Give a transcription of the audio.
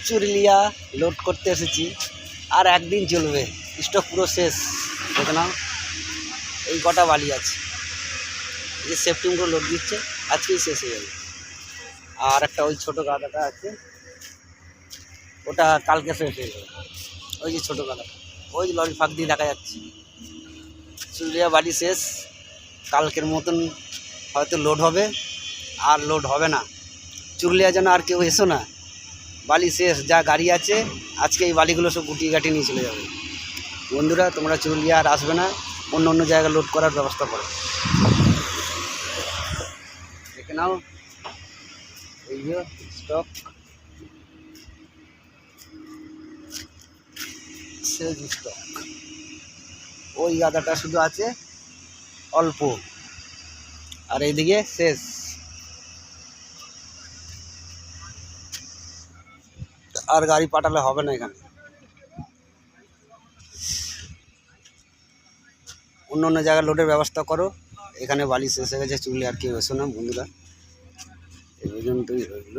Churulia load করতে এসেছি, আর একদিন চলবে, স্টক পুরো শেষ। দেখে নাও এই কটা বালি আছে, এই যে সেপ্টেম্বর লোড দিচ্ছে, আজকেই শেষ হয়ে যাবে। আর একটা ওই ছোটো গাদাটা আছে, ওটা কালকে শেষ হয়ে যাবে। ওই যে ছোটো গাদাটা, ওই যে লরি ফাঁক দিয়ে দেখা যাচ্ছে। চুরুলিয়া বালি শেষ, কালকের মতন হয়তো লোড হবে, আর লোড হবে না। চুরুলিয়া যেন আর কেউ এসো না, বালি শেষ। যা গাড়ি আছে আজকে এই বালিগুলো সব গুটিয়ে গাটি নিয়ে চলে যাবে। বন্ধুরা, তোমরা চুরুলিয়া আর আসবে না, অন্য অন্য জায়গায় লোড করার ব্যবস্থা করো। দেখে নাও এই যে স্টক শেষ স্টক। ওই গাদাটা শুধু আছে অল্প, আর এইদিকে শেষ। আর গাড়ি পাঠালে হবে না, এখানে অন্য অন্য জায়গায় লোডের ব্যবস্থা করো। এখানে বালি শেষ হয়ে গেছে, চুরুলিয়া আর কেউ এসো না বন্ধুরা। এই পর্যন্তই রইল।